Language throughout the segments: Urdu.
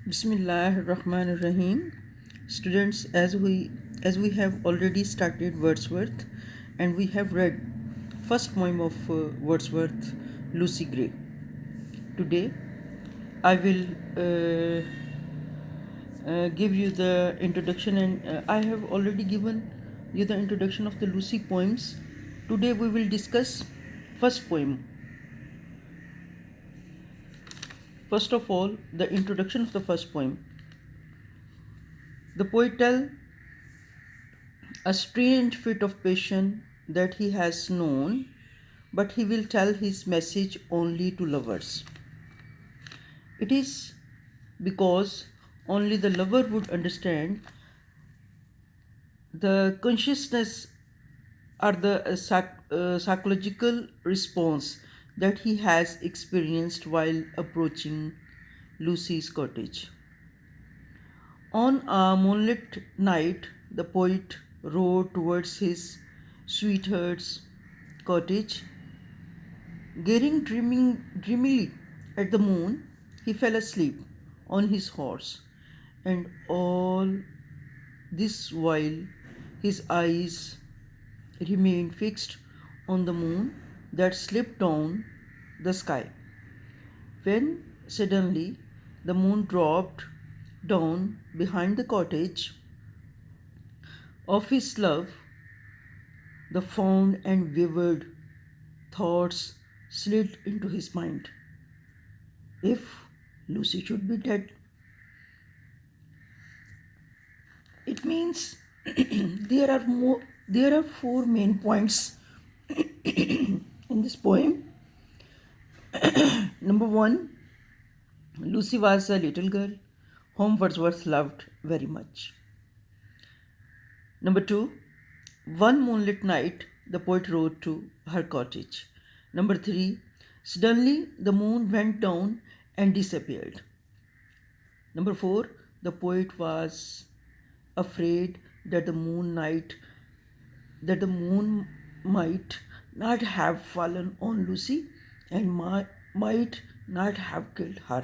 Bismillah ar-Rahman ar-Rahim. Students, as we have already started Wordsworth and we have read first poem of Wordsworth, Lucy Gray. Today I will give you the introduction, and I have already given you the introduction of the Lucy poems. Today we will discuss first poem. First of all, the introduction of the first poem. The poet tells a strange fit of passion that he has known, but he will tell his message only to lovers. It is because only the lover would understand the consciousness or the psychological response that he has experienced while approaching Lucy's cottage. On a moonlit night, the poet rode towards his sweetheart's cottage. Gazing dreamily at the moon, he fell asleep on his horse, and all this while his eyes remained fixed on the moon that slipped down the sky. When suddenly the moon dropped down behind the cottage of his love, the fond and wayward thoughts slid into his mind. If Lucy should be dead, it means there are four main points in this poem. Number one, Lucy was a little girl whom Wordsworth loved very much. Number two, one moonlit night the poet rode to her cottage. Number three, suddenly the moon went down and disappeared. Number four, the poet was afraid that the moon might not have fallen on Lucy and might not have killed her.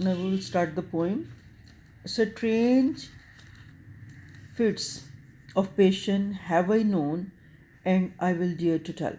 Now we will start the poem. Strange fits of passion have I known and I will dare to tell.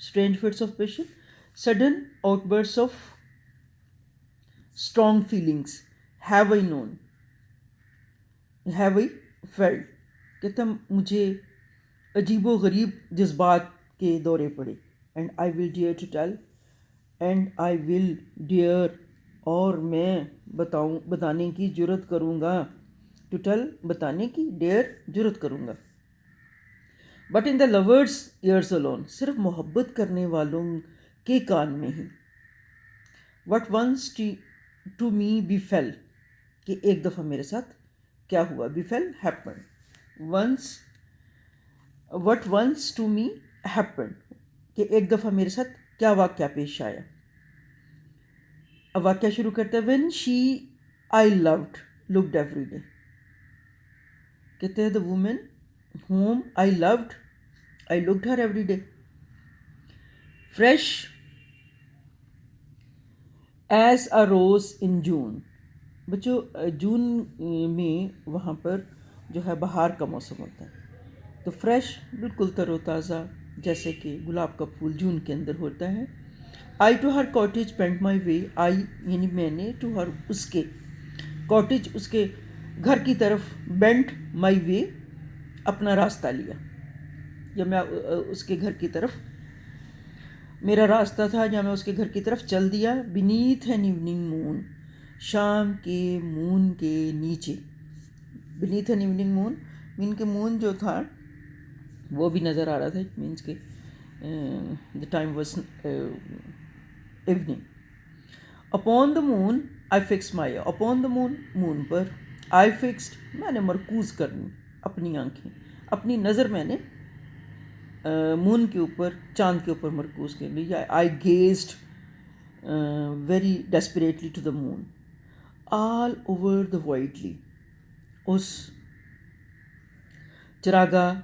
strange fits of passion, sudden outbursts of strong feelings. Have I known, have I felt. کہتا مجھے عجیب و غریب جذبات کے دورے پڑے. And I will dare to tell, and I will dare, اور میں بتانے کی جرت کروں گا. ٹو ٹیل بتانے کی، ڈیئر جرت کروں گا. But in the lovers ears alone، صرف محبت کرنے والوں کے کان میں ہی. What once to me befell, کہ ایک دفعہ میرے ساتھ کیا ہوا. Befell happen. What once to me happen, کہ ایک دفعہ میرے ساتھ کیا واقعہ پیش آیا. اب واقعہ شروع کرتا ہے. When she I loved looked every day. کہتے ہیں the woman whom I loved, I looked her every day. Fresh as a rose in June. بچوں جون میں وہاں پر جو ہے بہار کا موسم ہوتا ہے، تو فریش بالکل تر و تازہ جیسے کہ گلاب کا پھول جون کے اندر ہوتا ہے. I to her cottage bent my way. I یعنی میں نے to her اس کے cottage اس کے گھر کی طرف bent my way اپنا راستہ لیا. جب میں اس کے گھر کی طرف میرا راستہ تھا جہاں میں اس کے گھر کی طرف چل دیا. بینیتھ این ایوننگ مون، شام کے مون کے نیچے. بینیتھ این ایوننگ مون، مین کے مون جو تھا وہ بھی نظر آ رہا تھا. اٹ مینس کہ the time was evening. Upon the moon I fix my, upon the moon, moon per. I fixed میں نے مرکوز کرنی اپنی آنکھیں، اپنی نظر میں نے مون کے اوپر، چاند کے اوپر مرکوز کر لی. I gazed very desperately to the moon all over the wide lea. اس چراگاہ،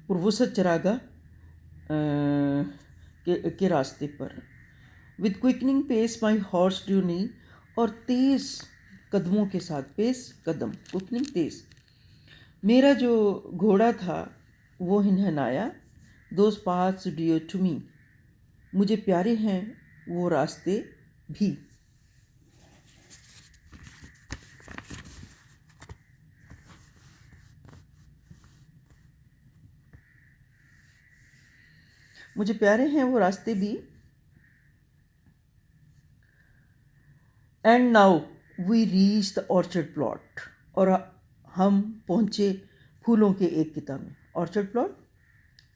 پروسط چراگاہ کے راستے پر. With quickening pace my horse drew nigh, اور تیز قدموں کے ساتھ، پیس قدم، کوئکننگ تیز، میرا جو گھوڑا تھا وہ ہنہنایا. Those paths dear to me, مجھے پیارے ہیں وہ راستے بھی. مجھے پیارے ہیں وہ راستے بھی. And now we reach the orchard plot, اور ہم پہنچے پھولوں کے ایک کتا میں. Orchard plot,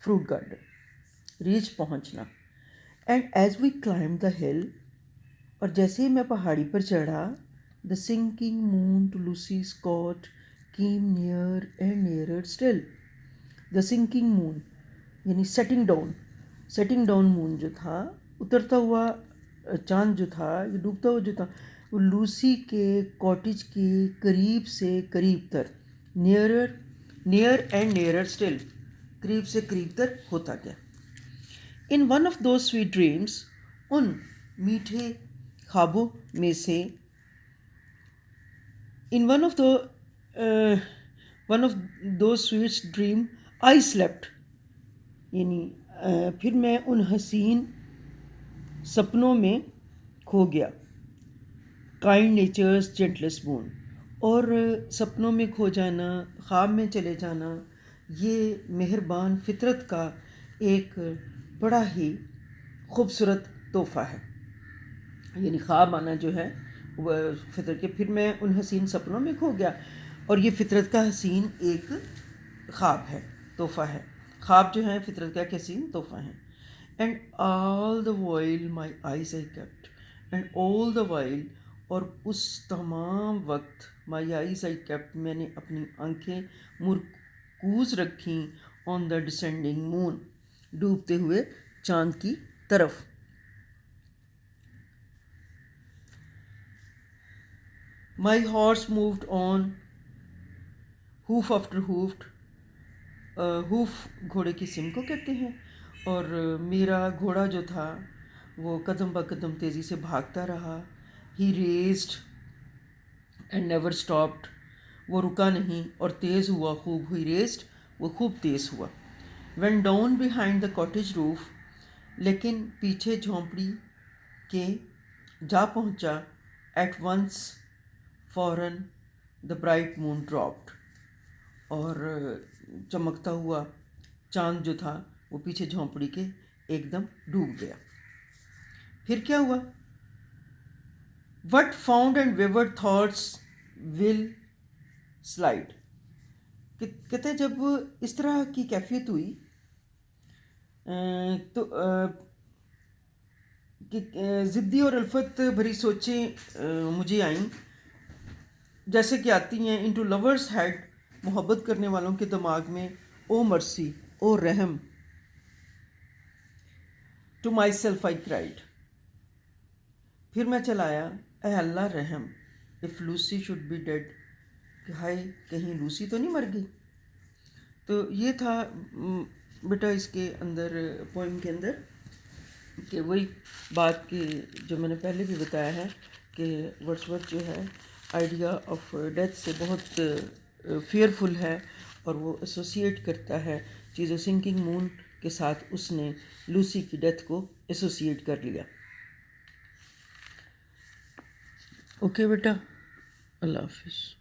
fruit garden. Reach پہنچنا. And as we climb the hill, اور جیسے ہی میں پہاڑی پر چڑھا. The sinking moon to Lucy's cot came near and nearer still. The sinking moon یعنی setting down, setting down moon جو تھا، اترتا ہوا چاند جو تھا، یہ ڈوبتا ہوا جو تھا، وہ لوسی کے کاٹیج کے قریب سے قریب تر، نیئر اینڈ نیئرر اسٹل، قریب سے قریب تر ہوتا گیا. In one of those sweet dreams, ان میٹھے خوابوں میں سے، in one of those sweet dream I slept, یعنی پھر میں ان حسین سپنوں میں کھو گیا. کائنڈ نیچرز جینٹلسٹ بون، اور سپنوں میں کھو جانا، خواب میں چلے جانا، یہ مہربان فطرت کا ایک بڑا ہی خوبصورت تحفہ ہے. یعنی خواب آنا جو ہے وہ فطرت کے، پھر میں ان حسین سپنوں میں کھو گیا، اور یہ فطرت کا حسین ایک خواب ہے، تحفہ ہے. خواب جو ہیں فطرت کا ایک حسین تحفہ ہیں. And all the while my eyes I kept, and all the while, اور اس تمام وقت، مائی آئیز آئی کیپٹ، میں نے اپنی آنکھیں مرکوز رکھیں آن دا ڈسینڈنگ مون، ڈوبتے ہوئے چاند کی طرف. مائی ہارس مووڈ آن ہوف آفٹر ہوف. ہوف گھوڑے کی سم کو کہتے ہیں، اور میرا گھوڑا جو تھا وہ قدم بہ قدم تیزی سے بھاگتا رہا. ہی ریزڈ اینڈ نیور اسٹاپڈ، وہ رکا نہیں اور تیز ہوا خوب. ہوئی ریزڈ، وہ خوب تیز ہوا. When down behind the cottage roof, لیکن پیچھے جھونپڑی کے جا پہنچا. ایٹ ونس فوراً دا برائٹ مون ڈراپڈ، اور چمکتا ہوا چاند جو تھا وہ پیچھے جھونپڑی کے ایک دم ڈوب گیا. پھر کیا ہوا؟ What fond and wayward thoughts will slide. کہتے جب اس طرح کی کیفیت ہوئی تو ضدی اور الفت بھری سوچیں مجھے آئیں، جیسے کہ آتی ہیں انٹو لورز ہیڈ، محبت کرنے والوں کے دماغ میں. او مرسی، او رحم. To myself I cried. پھر میں چلایا اے اللہ رحم. If Lucy should be dead, کہ ہائے کہیں لوسی تو نہیں مر گئی. تو یہ تھا بیٹا اس کے اندر، پوئم کے اندر، کہ وہی بات کہ جو میں نے پہلے بھی بتایا ہے کہ ورڈسورتھ جو ہے آئیڈیا آف ڈیتھ سے بہت فیئرفل ہے، اور وہ ایسوسیٹ کرتا ہے چیزیں. سنکنگ مون کے ساتھ اس نے لوسی کی ڈیتھ کو ایسوسیٹ کر لیا. اوکے بیٹا، اللہ حافظ.